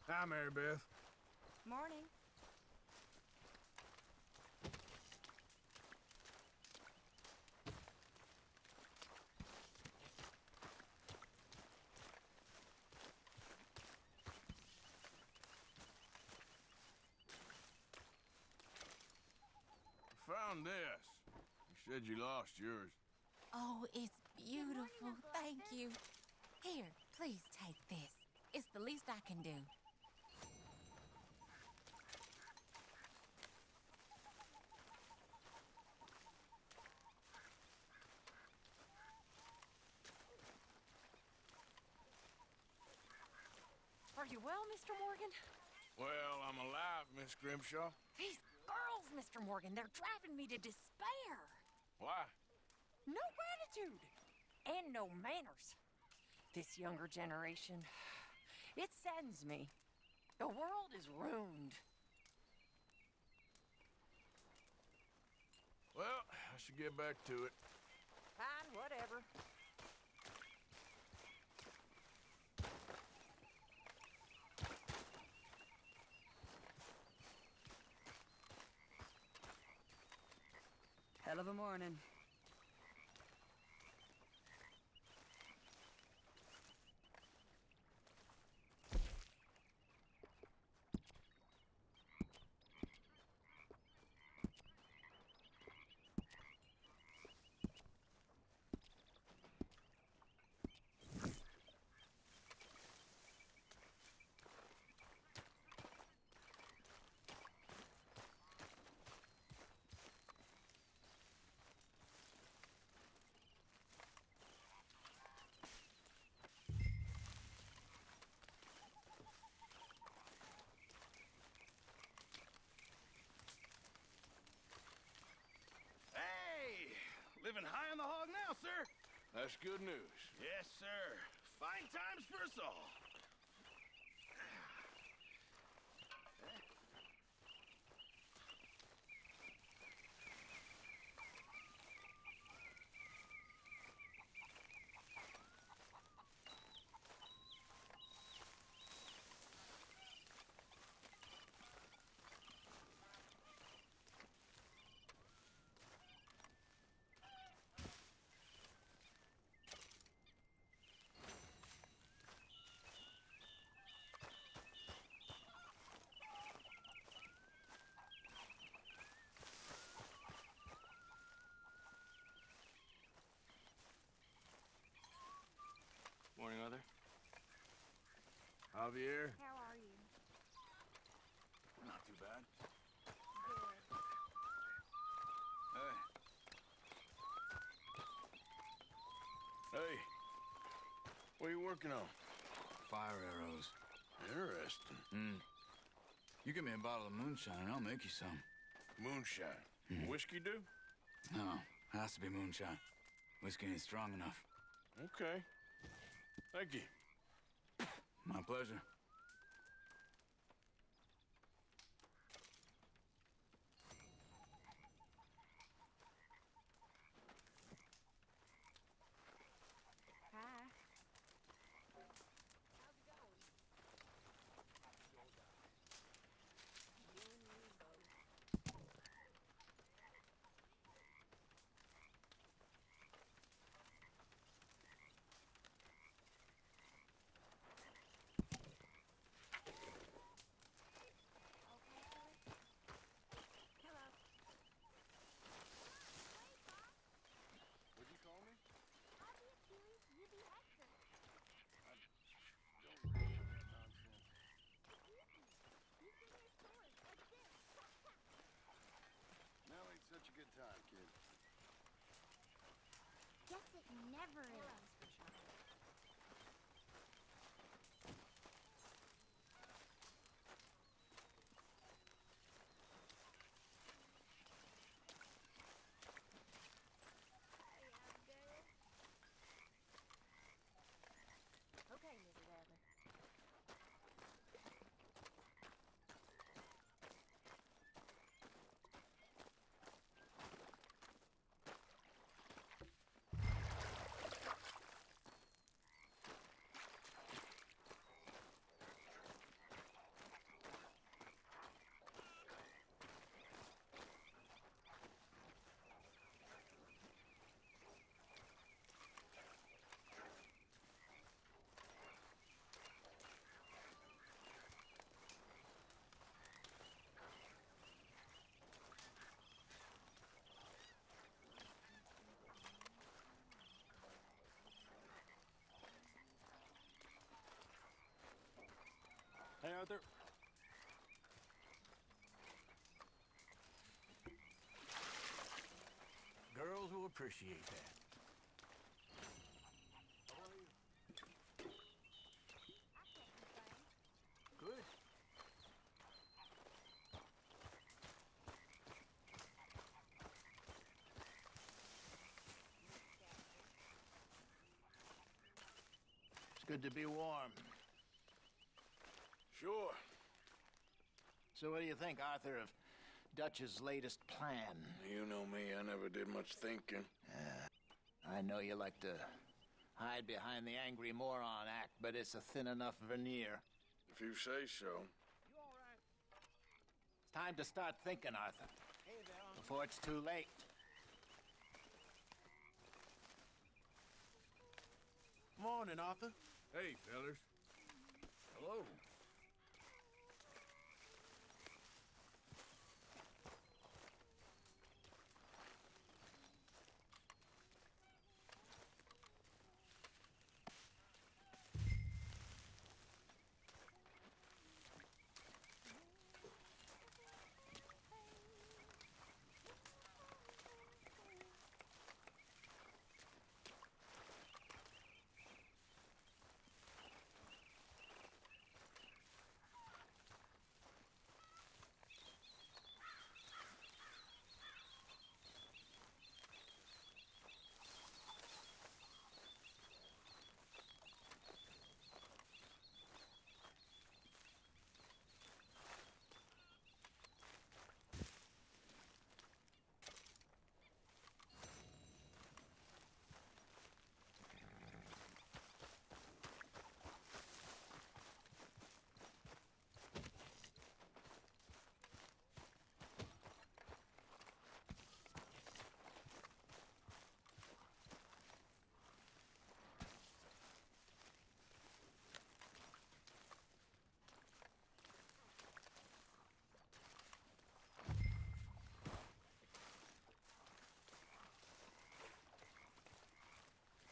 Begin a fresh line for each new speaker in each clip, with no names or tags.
Hi, Mary Beth.
Morning.
I found this. You said you lost yours.
Oh, it's beautiful. Thank you. Here, please take this. It's the least I can do. Are you well, Mr. Morgan?
Well, I'm alive, Miss Grimshaw.
These girls, Mr. Morgan, they're driving me to despair.
Why?
No gratitude. And no manners. This younger generation, it saddens me. The world is ruined.
Well, I should get back to it.
Fine, whatever.
Hell of a morning.
Hey! Living high on the hog now, sir.
That's good news.
Yes, sir. Fine times for us all.
Morning, Mother. Javier.
How are you?
Not too bad.
Good.
Hey.
Hey. What are you working on?
Fire arrows.
Interesting.
You give me a bottle of moonshine and I'll make you some.
Moonshine. Whiskey do?
No, has to be moonshine. Whiskey ain't strong enough.
Okay. Thank you.
My pleasure.
Hi. Never ends. Okay, Mrs. Adler.
Hey, Arthur. Girls will appreciate that. Good. It's good to be warm.
Sure.
So what do you think, Arthur, of Dutch's latest plan?
You know me, I never did much thinking.
I know you like to hide behind the angry moron act, but it's a thin enough veneer.
If you say so.
It's time to start thinking, Arthur. Before it's too late. Morning, Arthur.
Hey, fellas. Hello.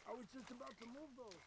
I was just about to move those.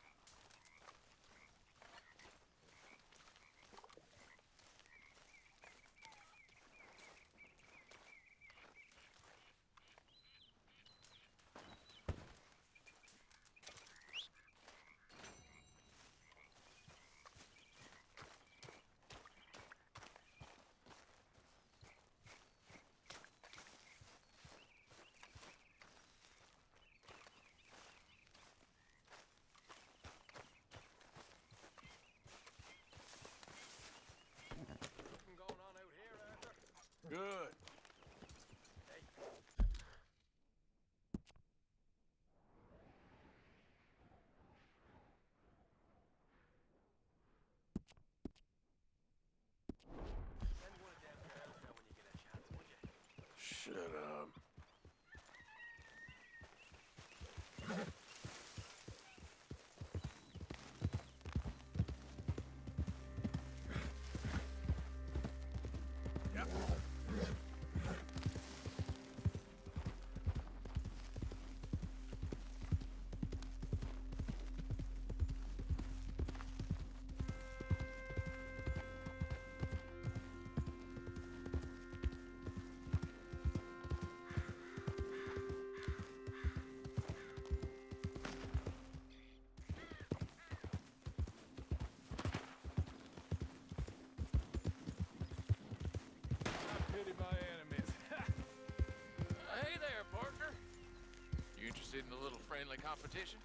Interested in a little friendly competition?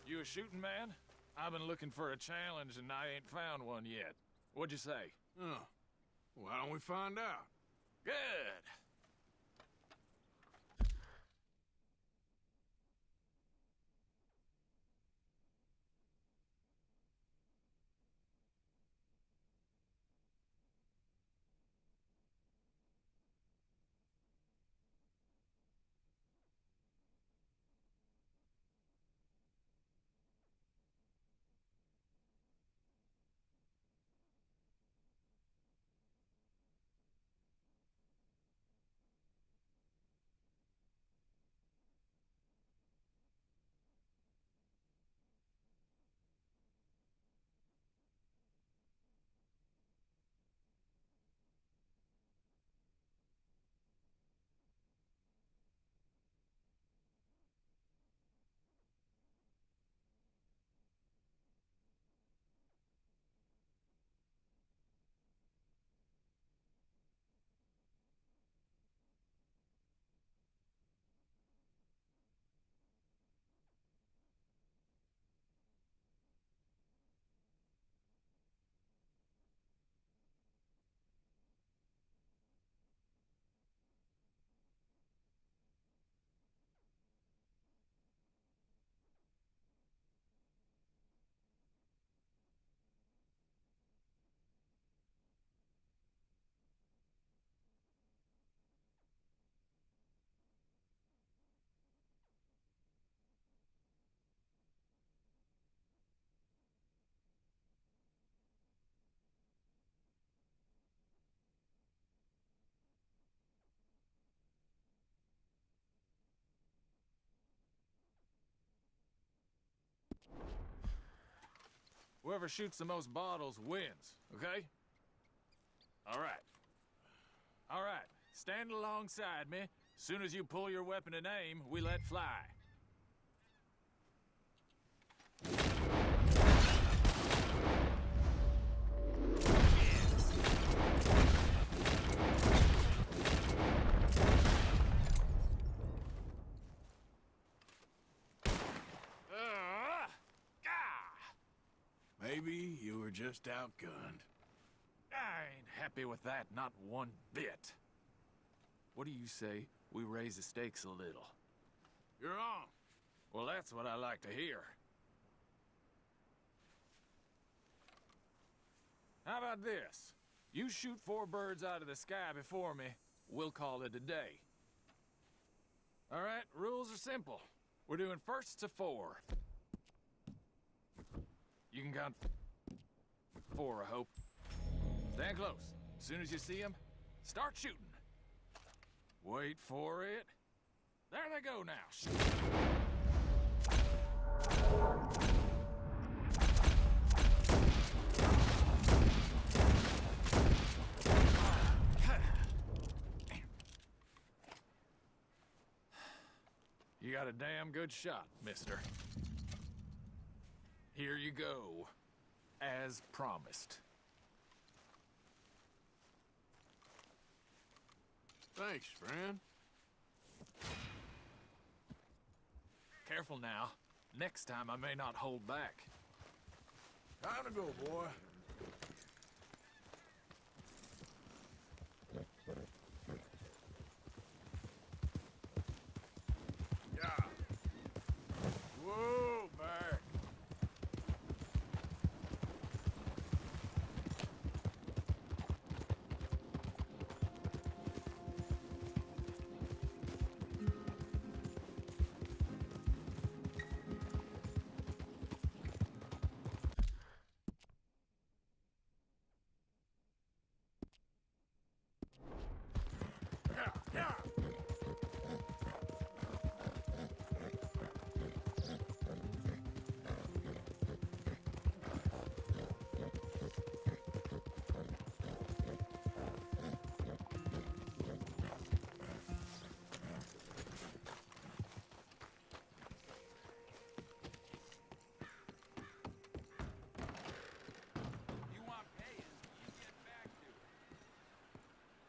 You a shooting man? I've been looking for a challenge and I ain't found one yet. What'd you say?
Oh. Why don't we find out?
Good. Whoever shoots the most bottles wins, okay? All right. All right, stand alongside me. Soon as you pull your weapon and aim, we let fly.
Maybe you were just outgunned.
I ain't happy with that, not one bit. What do you say we raise the stakes a little?
You're on.
Well, that's what I like to hear. How about this? You shoot 4 birds out of the sky before me, we'll call it a day. All right, rules are simple. We're doing first to 4. You can count 4, I hope. Stand close. As soon as you see them, start shooting. Wait for it. There they go now. Shoot. You got a damn good shot, mister. Here you go, as promised.
Thanks, friend.
Careful now. Next time I may not hold back.
Time to go, boy. Yeah. Whoa, back.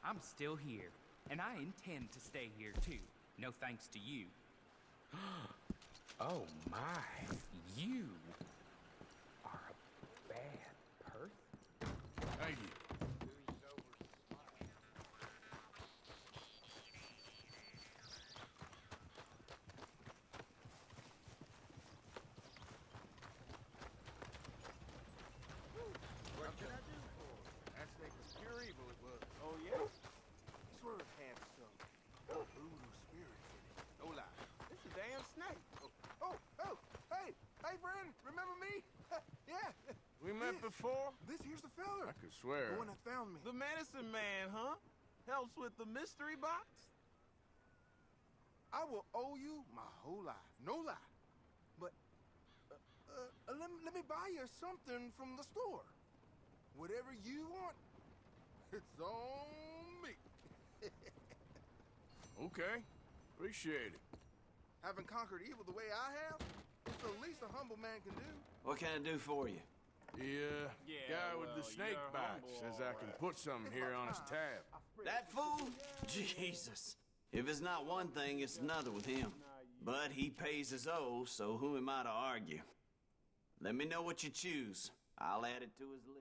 I'm still here, and I intend to stay here too. No thanks to you. Oh my, you are a bad person.
Thank you.
What can I do for you?
That snake was pure evil, it was.
Oh, yeah? Swerve had some voodoo spirits in it. No lie. It's a damn snake. Oh, hey, friend, remember me? Yeah.
We met before?
This here's the fella.
I could swear.
The one that found me.
The medicine man, huh? Helps with the mystery box?
I will owe you my whole life. No lie. But, let me buy you something from the store. Whatever you want, it's on me.
Okay. Appreciate it.
Having conquered evil the way I have, it's the least a humble man can do.
What can I do for you?
The guy with the snake bite says I can put something here on his tab.
That fool? Jesus. If it's not one thing, it's another with him. But he pays his owe, so who am I to argue? Let me know what you choose. I'll add it to his list.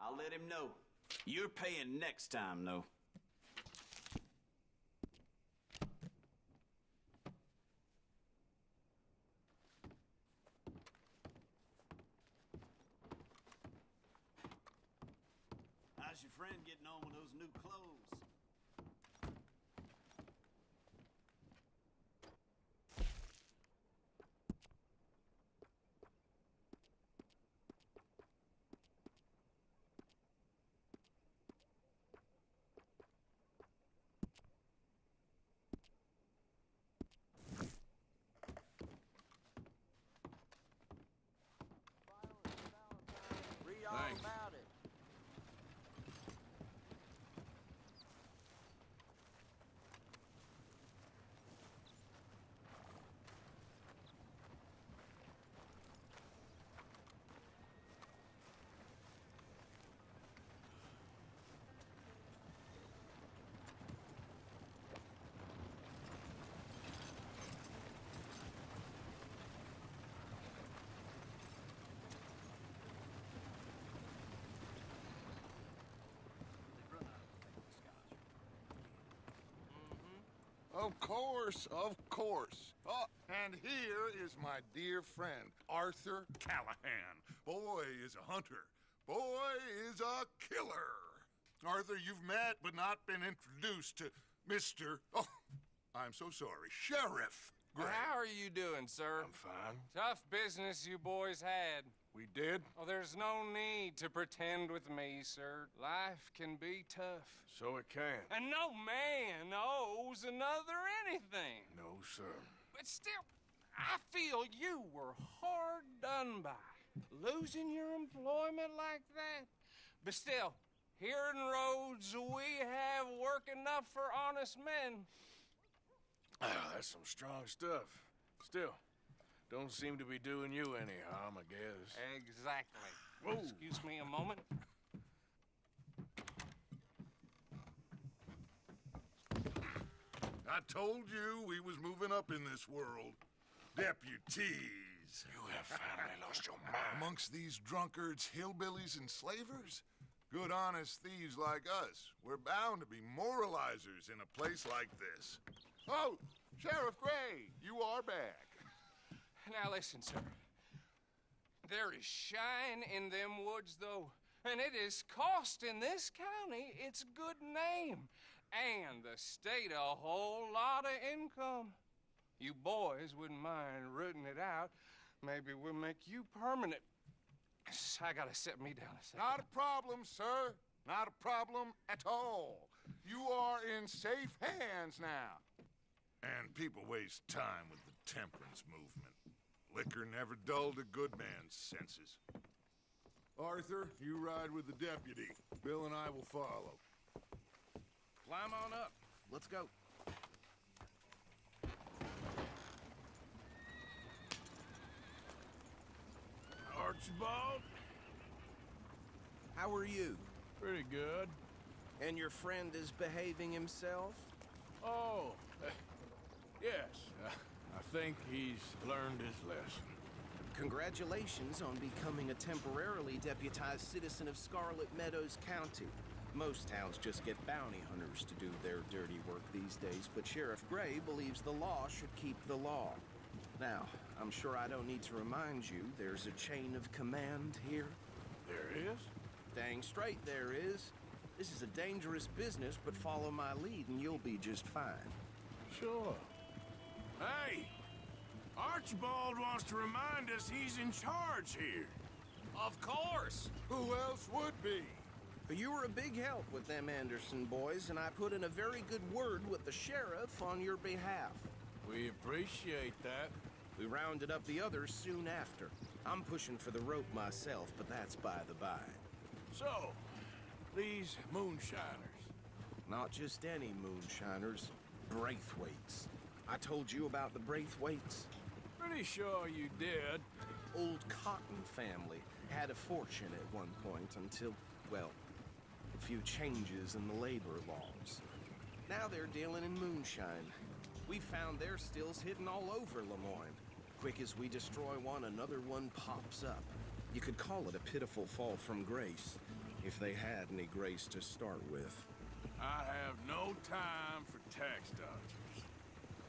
I'll let him know. You're paying next time, though. How's your friend getting on with those new clothes?
Read all
Thanks.
about it.
Of course, of course. Oh, and here is my dear friend, Arthur Callahan. Boy is a hunter. Boy is a killer. Arthur, you've met but not been introduced to Mr. Oh, I'm so sorry, Sheriff Gray.
How are you doing, sir?
I'm fine.
Tough business you boys had.
We did?
Oh, there's no need to pretend with me, sir. Life can be tough.
So it can.
And no man owes another anything.
No, sir.
But still, I feel you were hard done by. Losing your employment like that. But still, here in Rhodes, we have work enough for honest men.
Ah, that's some strong stuff. Still, don't seem to be doing you any harm, I guess.
Exactly.
Whoa.
Excuse me a moment.
I told you we was moving up in this world. Deputies.
You have finally lost your mind.
Amongst these drunkards, hillbillies, and slavers? Good honest thieves like us. We're bound to be moralizers in a place like this. Oh, Sheriff Gray, you are back.
Now listen, sir. There is shine in them woods, though, and it is costing this county its good name, and the state a whole lot of income. you boys wouldn't mind rooting it out, maybe we'll make you permanent. I gotta sit me down a second.
Not a problem, sir. Not a problem at all. You are in safe hands now. And people waste time with the temperance movement. Liquor never dulled a good man's senses. Arthur, you ride with the deputy. Bill and I will follow.
Climb on up. Let's go.
Archibald?
How are you?
Pretty good.
And your friend is behaving himself?
Oh, yes. I think he's learned his lesson.
Congratulations on becoming a temporarily deputized citizen of Scarlet Meadows County. Most towns just get bounty hunters to do their dirty work these days, but Sheriff Gray believes the law should keep the law. Now, I'm sure I don't need to remind you, there's a chain of command here.
There is?
Dang straight there is. This is a dangerous business, but follow my lead and you'll be just fine.
Sure. Hey! Archibald wants to remind us he's in charge here.
Of course!
Who else would be?
You were a big help with them Anderson boys, and I put in a very good word with the sheriff on your behalf.
We appreciate that.
We rounded up the others soon after. I'm pushing for the rope myself, but that's by the by.
So, these moonshiners.
Not just any moonshiners, Braithwaites. I told you about the Braithwaites?
Pretty sure you did.
Old Cotton family had a fortune at one point until, well, a few changes in the labor laws. Now they're dealing in moonshine. We found their stills hidden all over Lemoyne. Quick as we destroy one, another one pops up. You could call it a pitiful fall from grace, if they had any grace to start with.
I have no time for tax dodgers.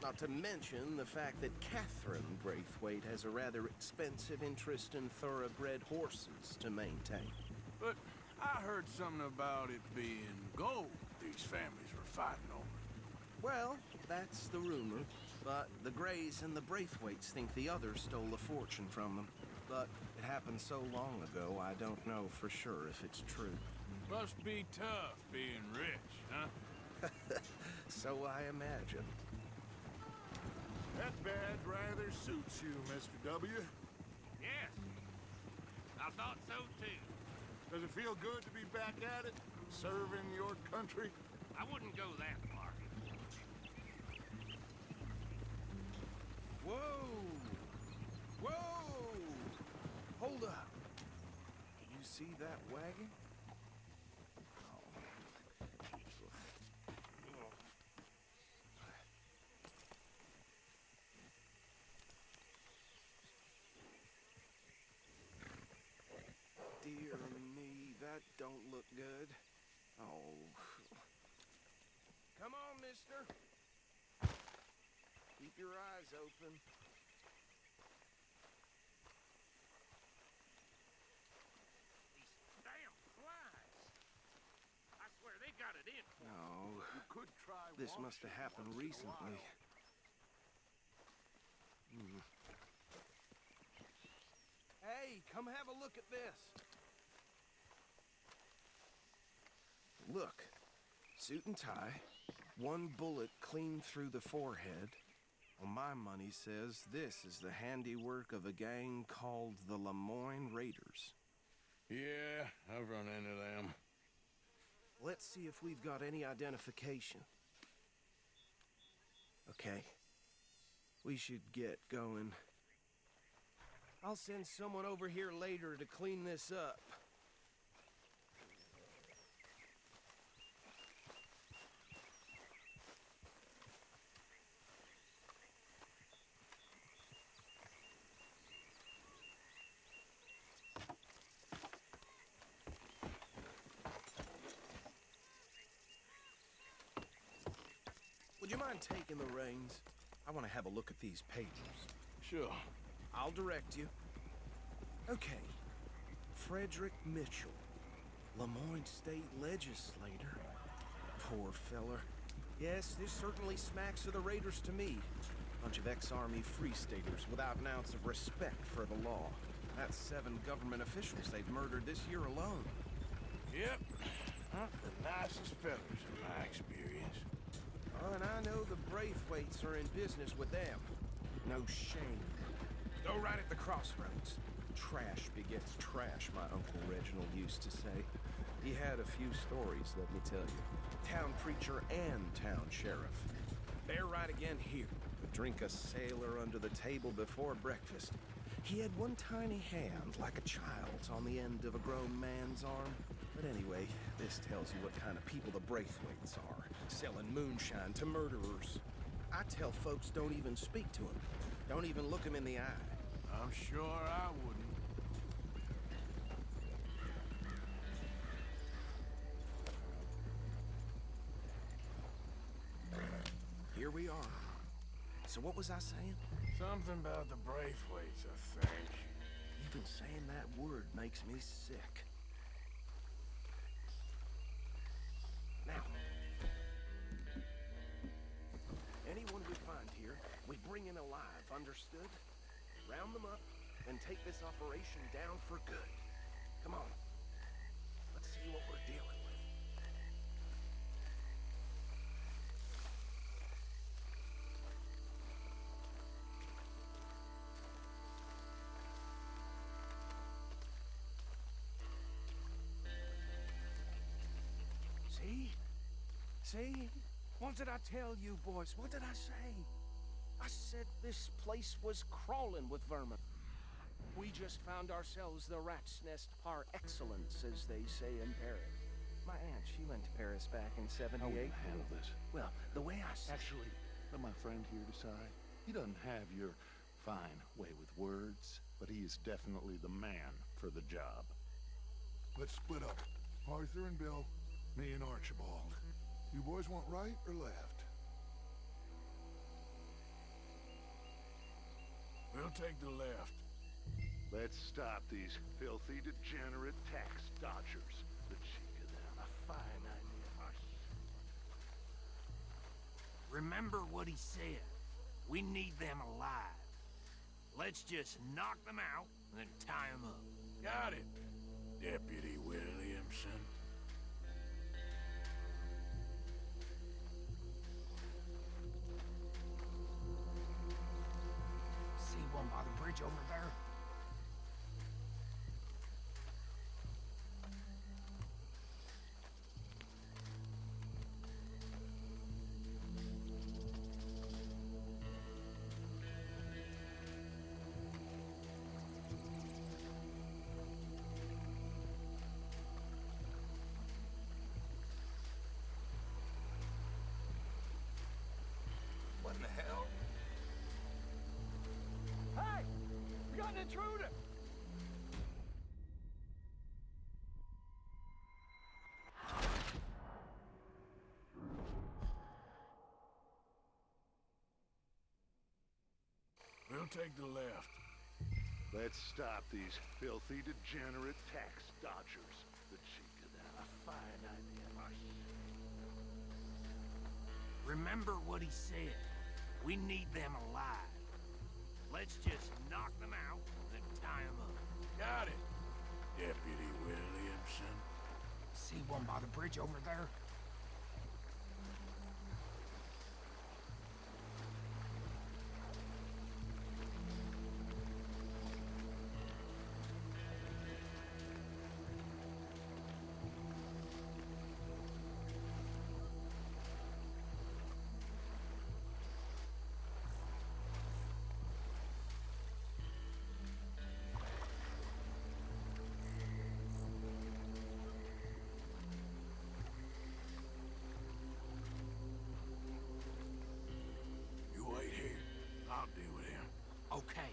Not to mention the fact that Catherine Braithwaite has a rather expensive interest in thoroughbred horses to maintain.
But I heard something about it being gold these families were fighting over.
Well, that's the rumor. But the Grays and the Braithwaites think the others stole a fortune from them. But it happened so long ago, I don't know for sure if it's true.
Must be tough being rich, huh?
So I imagine.
That badge rather suits you, Mr. W.
Yes. I thought so too.
Does it feel good to be back at it? Serving your country?
I wouldn't go that far.
Whoa! Whoa! Hold up. You see that wagon? Dear me, that don't look good. Oh. Come on, mister. Keep your eyes open.
These damn flies. I swear they got it in.
No.
You could try
This must have happened recently. Hey, come have a look at this. Look, suit and tie, one bullet clean through the forehead. Well, my money says this is the handiwork of a gang called the Lemoyne Raiders.
Yeah, I've run into them.
Let's see if we've got any identification. Okay. We should get going. I'll send someone over here later to clean this up. Would you mind taking the reins? I want to have a look at these papers.
Sure.
I'll direct you. Okay. Frederick Mitchell, Lemoyne State Legislator. Poor feller. Yes, this certainly smacks of the Raiders to me. Bunch of ex-army free staters without an ounce of respect for the law. That's 7 government officials they've murdered this year alone.
Yep. Not the nicest fellas in my experience.
Oh, and I know the Braithwaites are in business with them. No shame. Go right at the crossroads. Trash begets trash, my Uncle Reginald used to say. He had a few stories, let me tell you. Town preacher and town sheriff. They're right again here. Drink a sailor under the table before breakfast. He had one tiny hand, like a child's, on the end of a grown man's arm. But anyway, this tells you what kind of people the Braithwaites are. Selling moonshine to murderers. I tell folks don't even speak to them. Don't even look them in the eye.
I'm sure I wouldn't.
Here we are. So what was I saying?
Something about the Braithwaites, I think.
Even saying that word makes me sick. Now, anyone we find here, we bring in alive, understood? Round them up and take this operation down for good. Come on. Let's see what we're dealing with. See? What did I tell you, boys? What did I say? I said this place was crawling with vermin. We just found ourselves the rat's nest par excellence, as they say in Paris. My aunt, she went to Paris back in '78.
How will you handle this?
Well, the way I see...
Actually, let my friend here decide. He doesn't have your fine way with words, but he is definitely the man for the job.
Let's split up. Arthur and Bill, me and Archibald. You boys want right or left?
We'll take the left.
Let's stop these filthy, degenerate tax dodgers. The cheek of them. A fine idea.
Remember what he said. We need them alive. Let's just knock them out and then tie them up.
Got it, Deputy Williamson.
See one by the bridge over there?
What in the hell?
Hey! We got an intruder!
We'll take the left.
Let's stop these filthy, degenerate tax dodgers. The cheek of them. A fine idea.
Remember what he said. We need them alive. Let's just knock them out and then tie them up.
Got it, Deputy Williamson.
See one by the bridge over there?
You wait here. I'll deal with him.
Okay,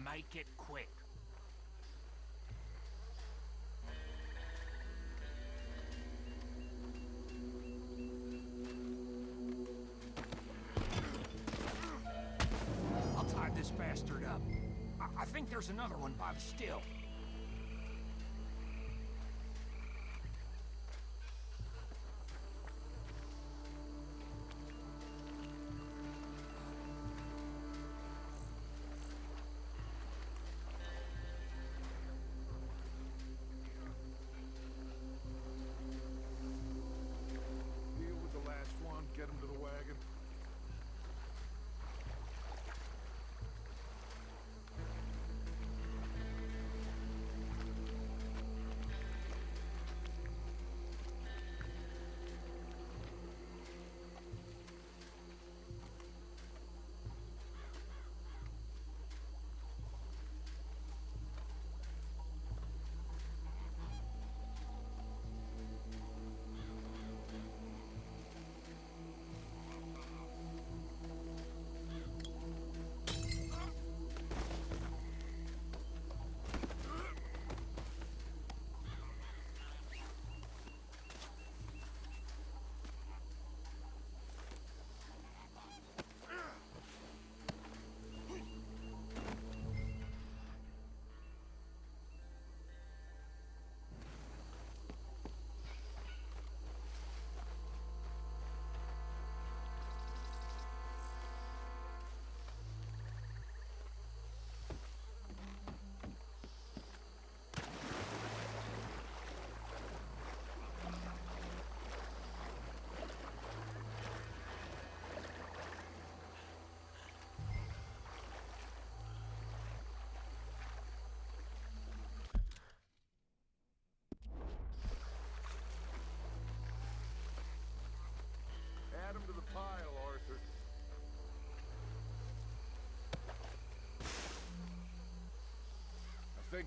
make it quick. I'll tie this bastard up. I think there's another one by the still.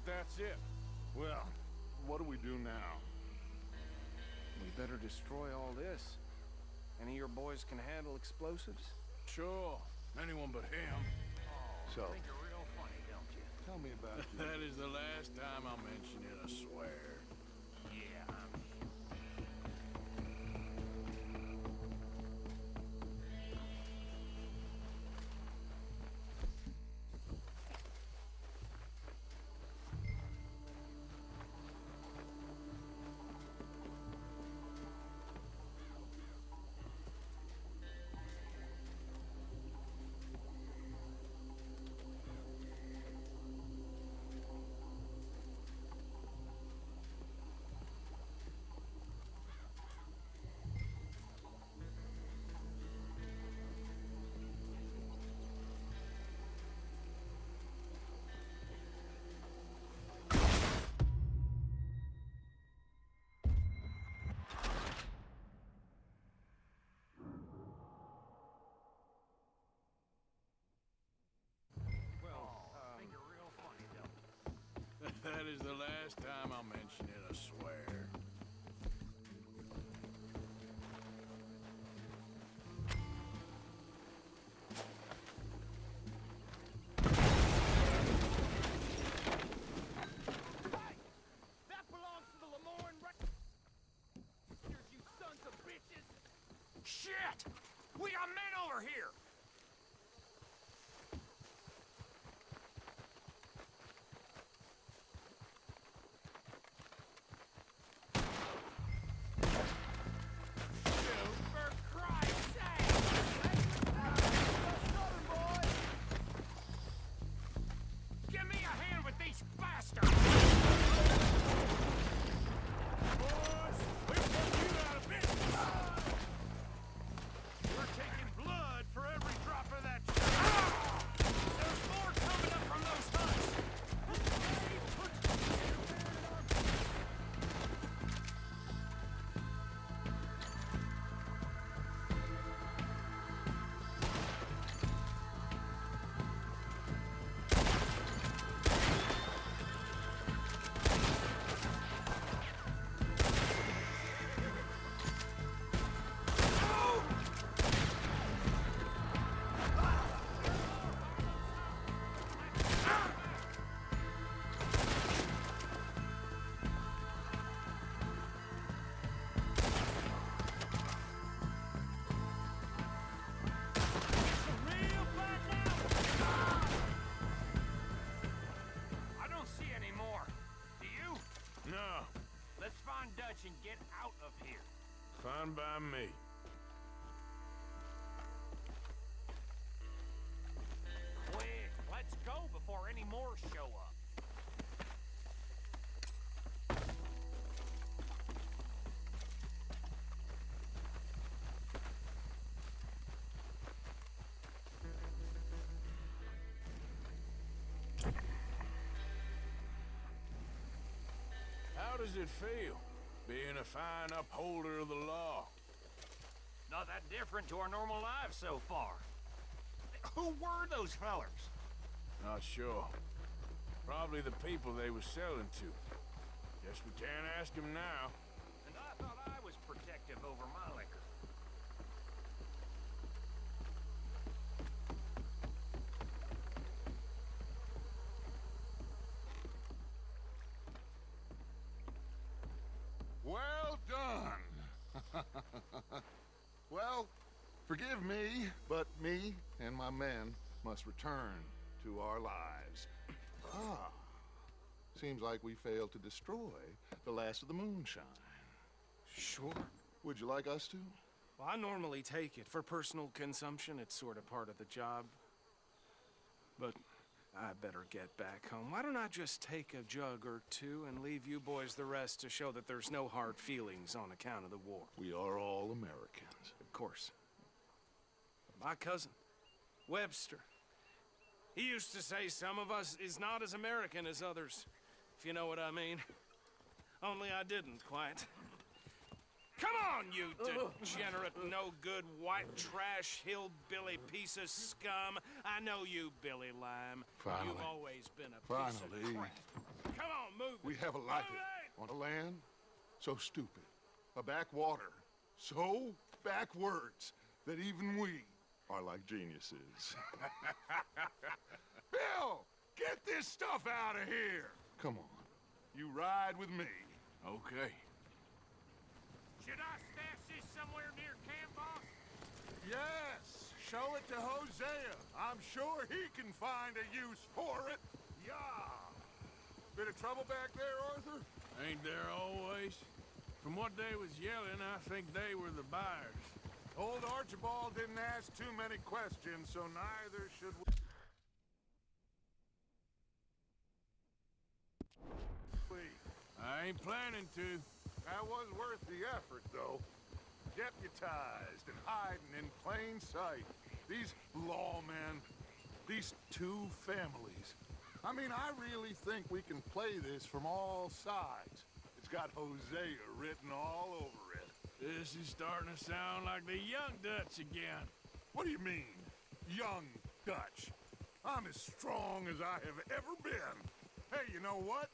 that's it.
Well, what do we do now?
We better destroy all this. Any of your boys can handle explosives?
Sure. Anyone but him.
So,
Think you're real funny, don't you?
tell me about it.
That is the last time I'll mention it, I swear.
Yeah, I'm in. Think you're real funny, don't you?
That is the last time I'll mention it, I swear.
That belongs to the Lemoyne Rangers, you sons of bitches! Shit! We got men over here! For Christ's sake! Give me a hand with these bastards! Boys, we've put you out of business! We're taking blood for every drop of that shit! There's more coming up from those huts! I don't see any more. Do you?
No,
Let's find Dutch and get out of here.
fine by me.
Quick, let's go before any more show up.
How does it feel, being a fine upholder of the law?
Not that different to our normal lives so far. Who were those fellers?
Not sure. Probably the people they were selling to. Guess we can't ask them now.
And I thought I was protective over my liquor.
Well done. Well, forgive me, but me and my men must return to our lives. Ah, seems like we failed to destroy the last of the moonshine.
Sure.
Would you like us to?
Well, I normally take it for personal consumption. It's sort of part of the job. But I better get back home. Why don't I just take a jug or two and leave you boys the rest to show that there's no hard feelings on account of the war?
We are all Americans.
Of course. My cousin, Webster, he used to say some of us is not as American as others, if you know what I mean. Only I didn't quite. Come on, you degenerate, no-good, white trash, hillbilly piece of scum. I know you, Billy Lime.
Finally.
You've always been a piece of crap.
Come on, move it.
We have a like
Move
it. On a land so stupid. A backwater so backwards that even we are like geniuses. Bill, get this stuff out of here. Come on. You ride with me.
Okay.
Should I stash this somewhere near camp, boss?
Yes, show it to Hosea. I'm sure he can find a use for it. Yeah. Bit of trouble back there, Arthur?
Ain't there always? From what they was yelling, I think they were the buyers.
Old Archibald didn't ask too many questions, so neither should we.
I ain't planning to.
That was worth the effort, though. Deputized and hiding in plain sight. These lawmen, these two families. I mean, I really think we can play this from all sides. It's got Hosea written all over it.
This is starting to sound like the Young Dutch again.
What do you mean, young Dutch? I'm as strong as I have ever been. Hey, you know what?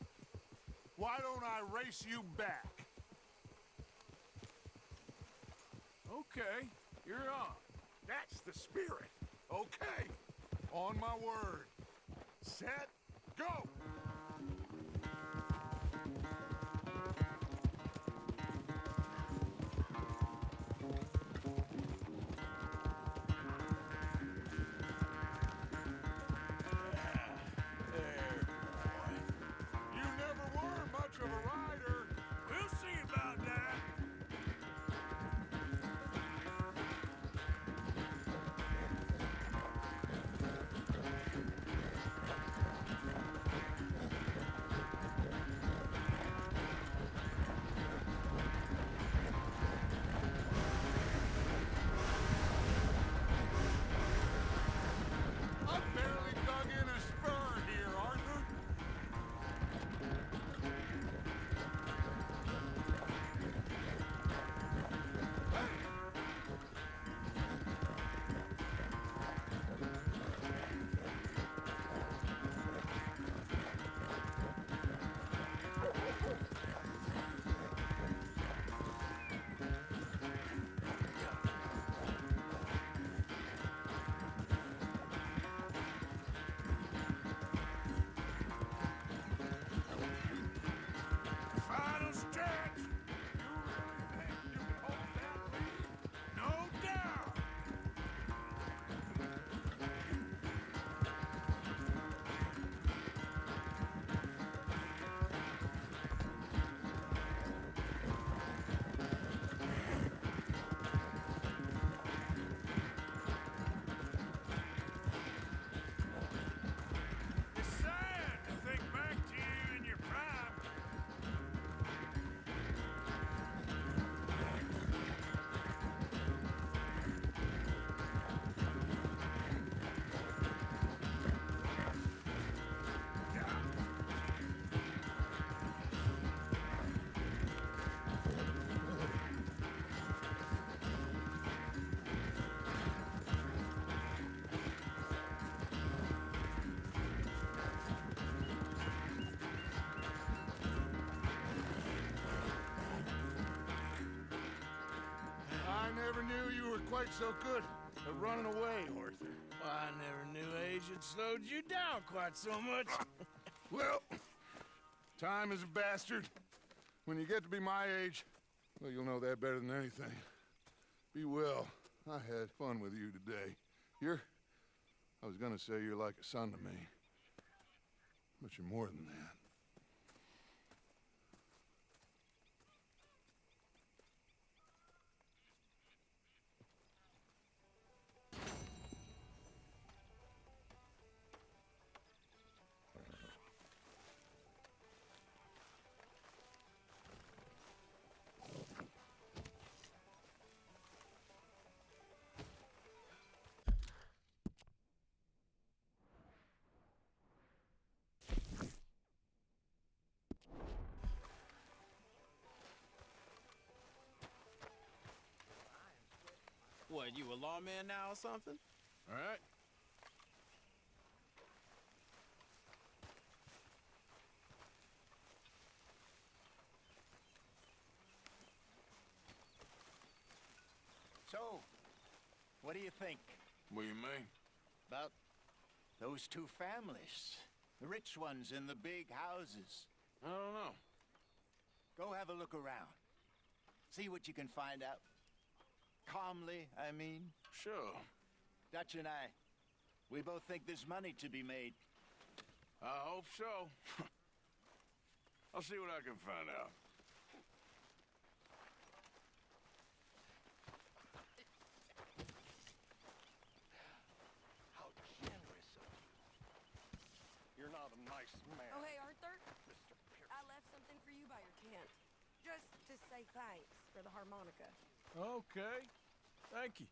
Why don't I race you back?
Okay, you're on.
That's the spirit. Okay, on my word. Set, go! You never were much of a rider.
We'll see about that.
I've barely dug in a spur here, Arthur.
Final stretch. You really think you can hold that lead? No doubt. It's sad to think back to you in your prime.
I never knew you were quite so good at running away, Arthur.
Well, I never knew age had slowed you down quite so much.
Well, time is a bastard. When you get to be my age, well, you'll know that better than anything. Be well. I had fun with you today. I was gonna say you're like a son to me. But you're more than that.
What, you a lawman now or something?
All right.
What do you think?
What do you mean?
About those two families. The rich ones in the big houses.
I don't know.
Go have a look around. See what you can find out. Calmly, I mean.
Sure.
Dutch and I, we both think there's money to be made.
I hope so. I'll see what I can find out.
How generous of you. You're not a nice man.
Oh, hey, Arthur.
Mr. Pierce.
I left something for you by your tent. Just to say thanks for the harmonica.
Okay. Thank you.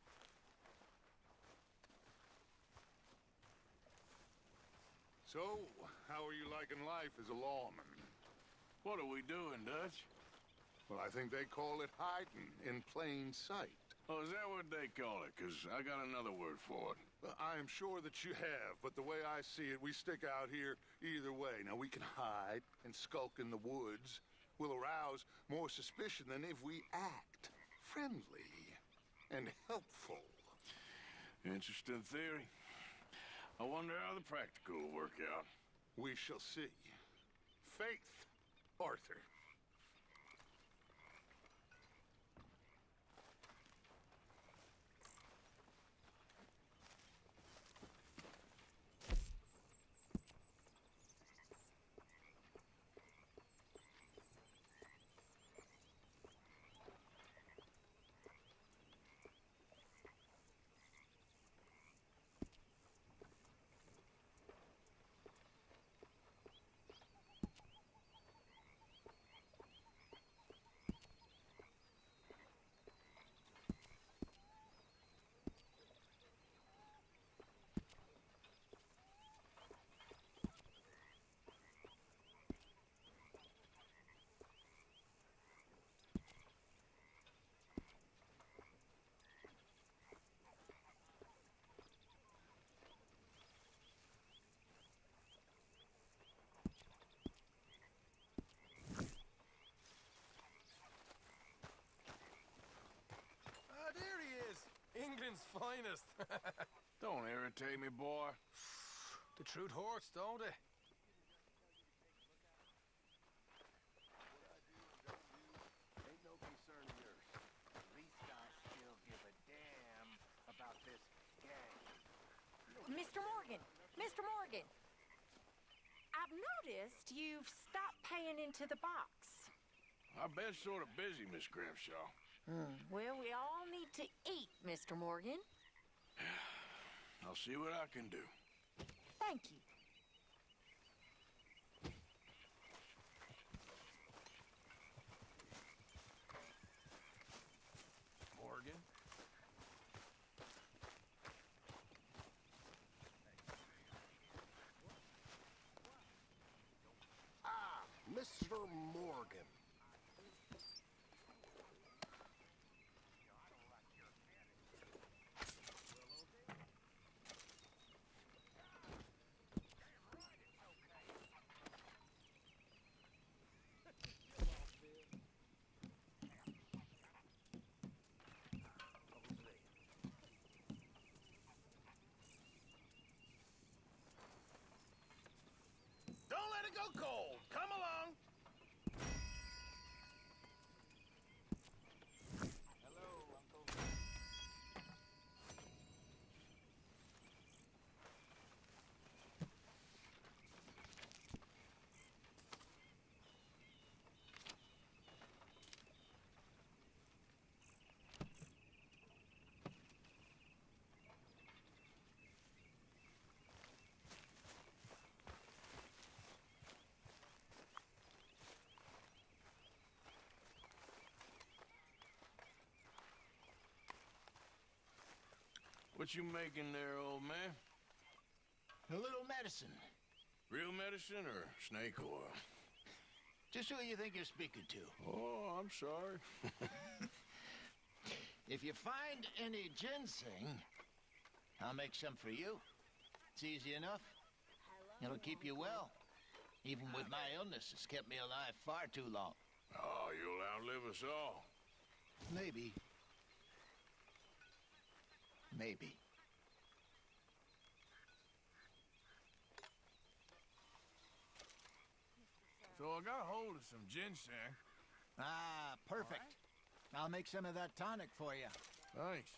So, how are you liking life as a lawman?
What are we doing, Dutch?
Well, I think they call it hiding in plain sight.
Oh, is that what they call it? Because I got another word for it.
I am sure that you have, but the way I see it, we stick out here either way. Now, we can hide and skulk in the woods. We'll arouse more suspicion than if we act friendly and helpful.
Interesting theory. I wonder how the practical will work out.
We shall see. Faith, Arthur.
There he is. England's finest.
Don't irritate me, boy.
The truth hurts, don't it?
Ain't no concern of yours. At least I still give a damn about this gang.
Mr. Morgan! Mr. Morgan! I've noticed you've stopped paying into the box.
I've been sort of busy, Miss Grimshaw.
Well, we all need to eat, Mr. Morgan.
I'll see what I can do.
Thank you.
Morgan?
Ah, Mr. Morgan.
Don't let it go cold. Come along.
What you making there, old man?
A little medicine.
Real medicine or snake oil?
Just who you think you're speaking to.
Oh, I'm sorry.
If you find any ginseng, I'll make some for you. It's easy enough. It'll keep you well. Even with my illness, it's kept me alive far too long.
Oh, you'll outlive us all.
Maybe. Maybe.
So I got a hold of some ginseng.
Ah, perfect. I'll make some of that tonic for you.
Thanks.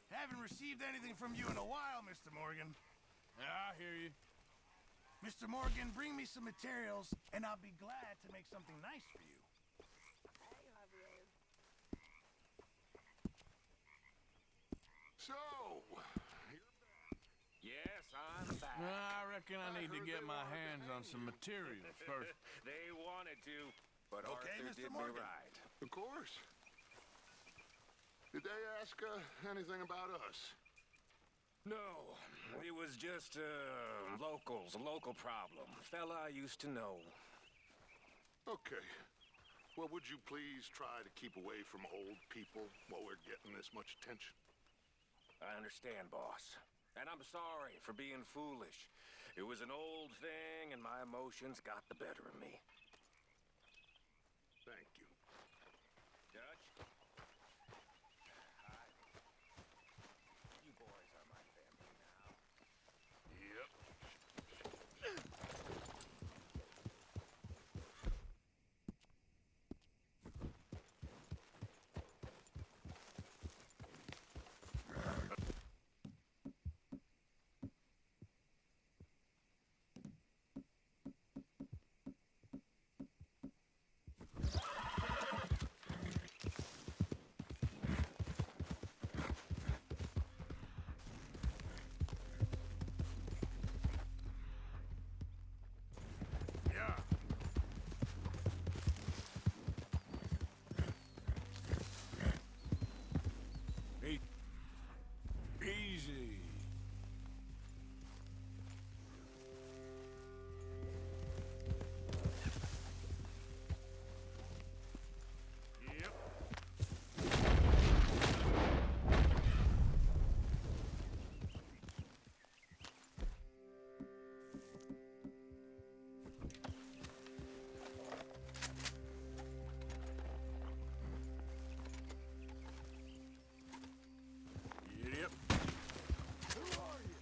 Haven't received anything from you in a while, Mr. Morgan.
Yeah, I hear you.
Mr. Morgan, bring me some materials, and I'll be glad to make something nice for you.
So,
Yes, I'm back.
I reckon I need to get my hands on some materials first.
They wanted to, but
Okay,
Arthur
Mr.
did
Morgan.
me right.
of course. Did they ask anything about us?
No, it was just locals, a local problem. Fella I used to know.
Okay. Well, would you please try to keep away from old people while we're getting this much attention?
I understand, boss. And I'm sorry for being foolish. It was an old thing, and my emotions got the better of me.
Thank you.
Dutch? Hi. You boys are my family now.
Yep. Easy. Yep. Yep.
Who are you?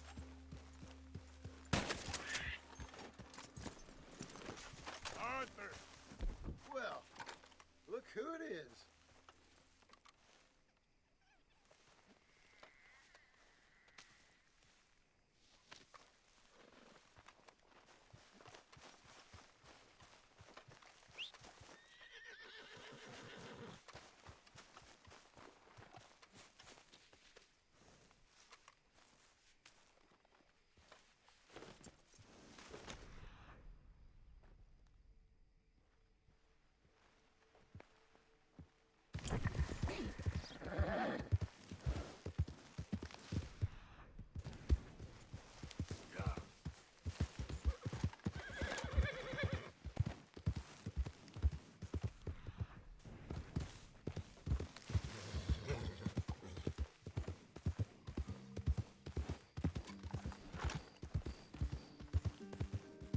Arthur.
Well, look who it is.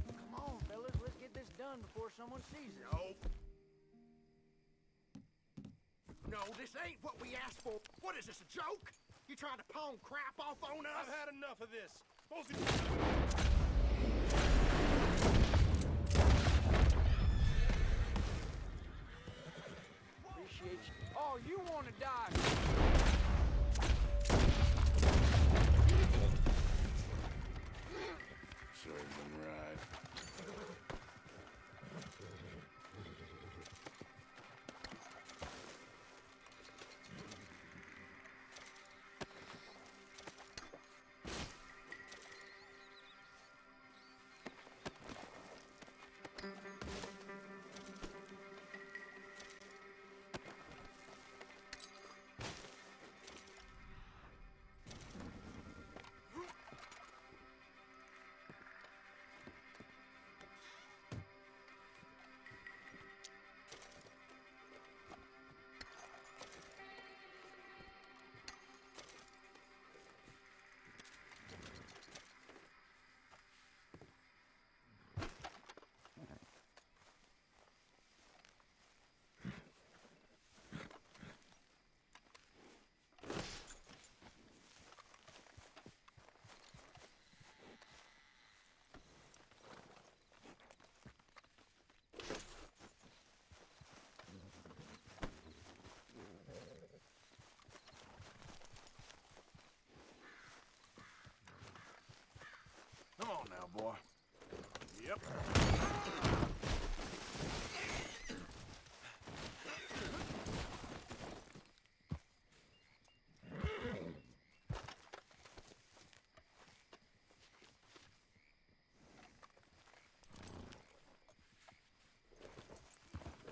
Come on, fellas, let's get this done before someone sees us.
No, this ain't what we asked for. What is this, a joke? You trying to pawn crap off on us? I've had enough of this.
Appreciate you. Oh, you want to die?
Serves him right.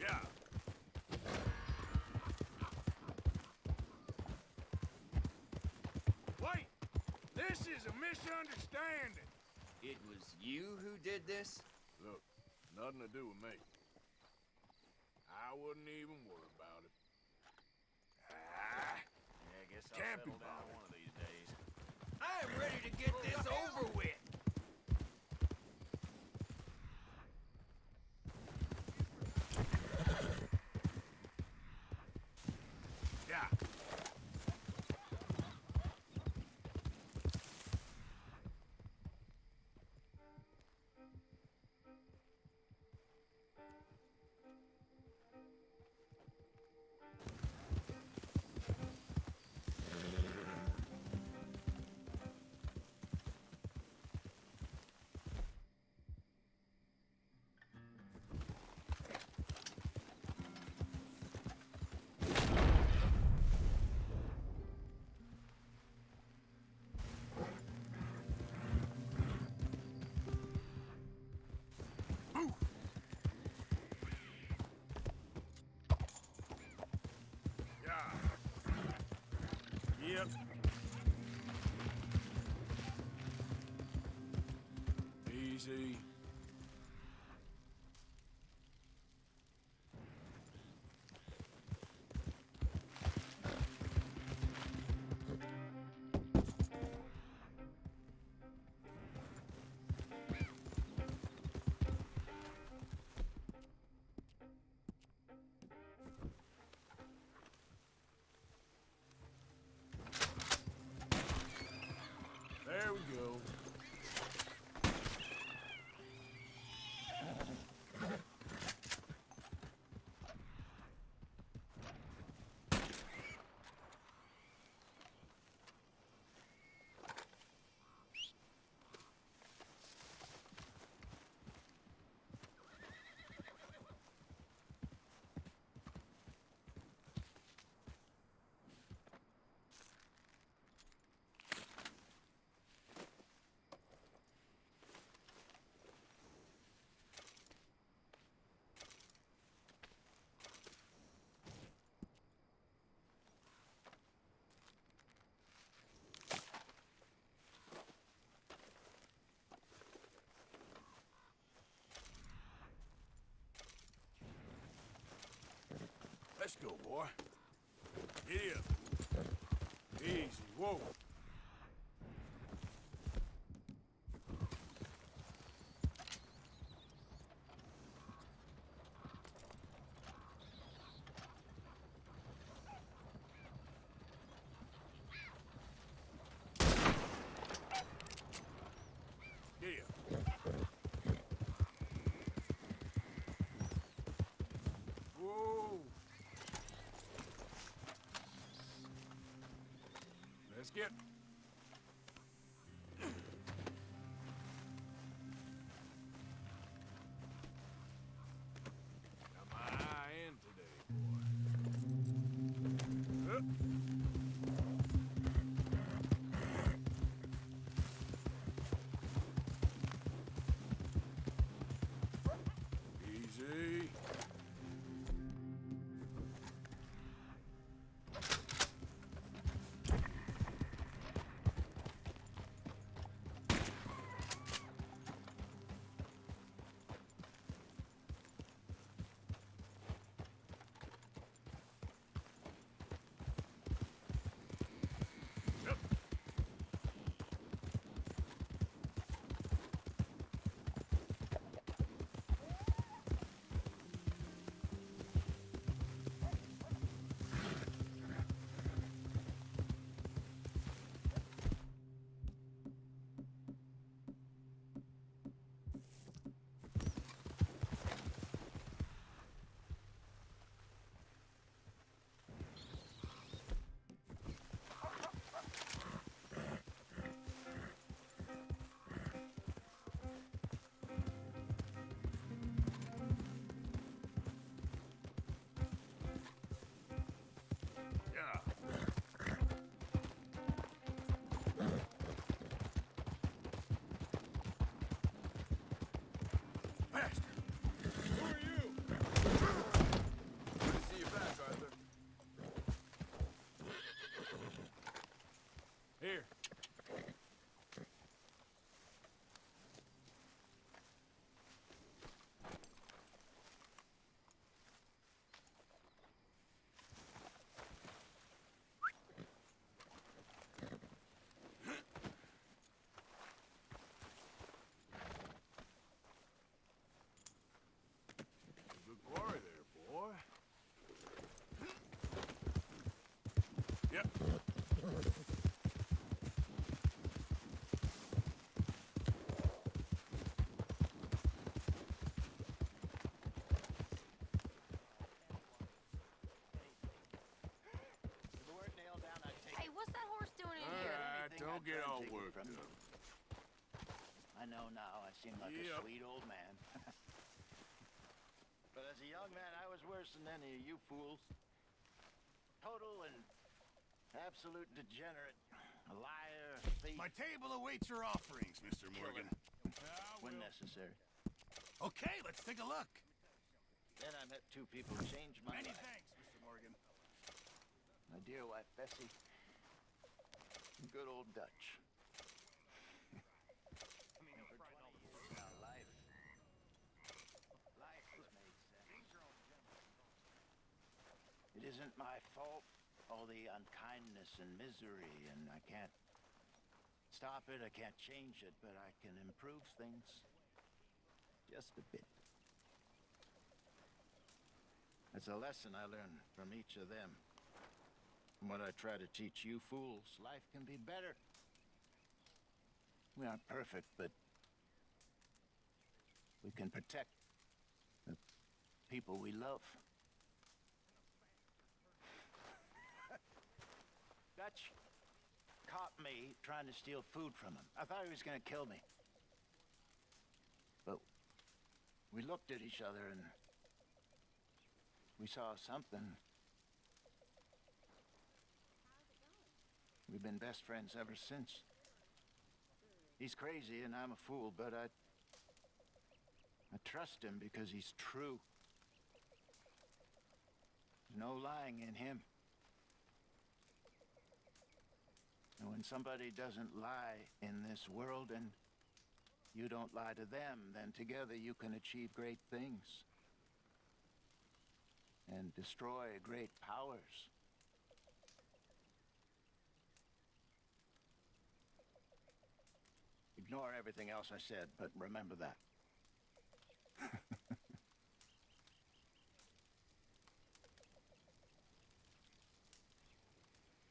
Yeah. Wait! This is a misunderstanding.
It was you who did this?
Look, nothing to do with me. I wouldn't even worry about it. Ah,
Yeah, I guess I'll
can't be
settle down
bothered.
one of these days. I am ready to get this over with.
Yeah. Yep. Easy. There we go. Let's go, boy. Get up. Easy. Whoa. Yeah. Whoa. Let's get. Got my eye in today, boy. Easy. Don't get all worked
from
up.
I know now, I seem like a sweet old man. But as a young man, I was worse than any of you fools. Total and absolute degenerate. A liar, a thief.
My table awaits your offerings, Mr. Morgan.
When necessary.
Okay, let's take a look.
Then I met two people who changed my
Many
life.
thanks, Mr. Morgan.
My dear wife, Bessie. And good old Dutch. And for 20 years now, life has made sense. It isn't my fault, all the unkindness and misery, and I can't stop it, I can't change it, but I can improve things just a bit. It's a lesson I learned from each of them. And what I try to teach you fools, life can be better. We aren't perfect, but we can protect the people we love. Dutch caught me trying to steal food from him. I thought he was gonna kill me. But we looked at each other and we saw something. We've been best friends ever since. He's crazy and I'm a fool, but I trust him because he's true. There's no lying in him. And when somebody doesn't lie in this world and you don't lie to them, then together you can achieve great things and destroy great powers. Ignore everything else I said, but remember that.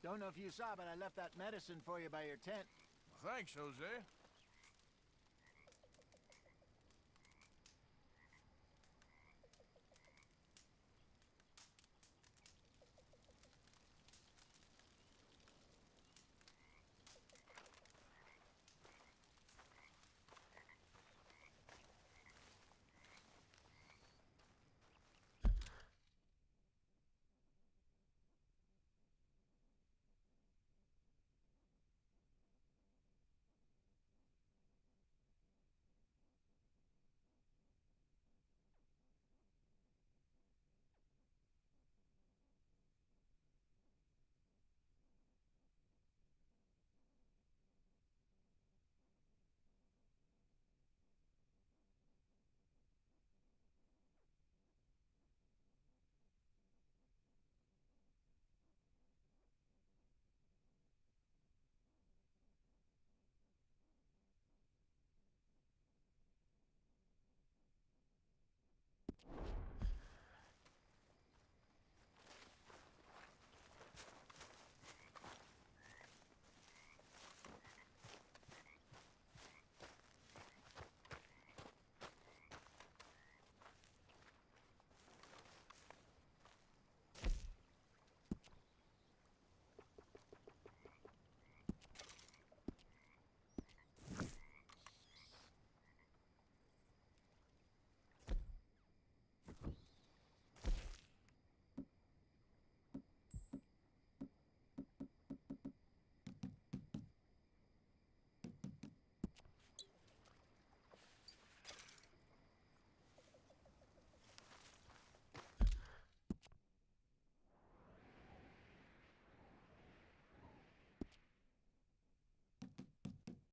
Don't know if you saw, but I left that medicine for you by your tent.
Thanks, Jose.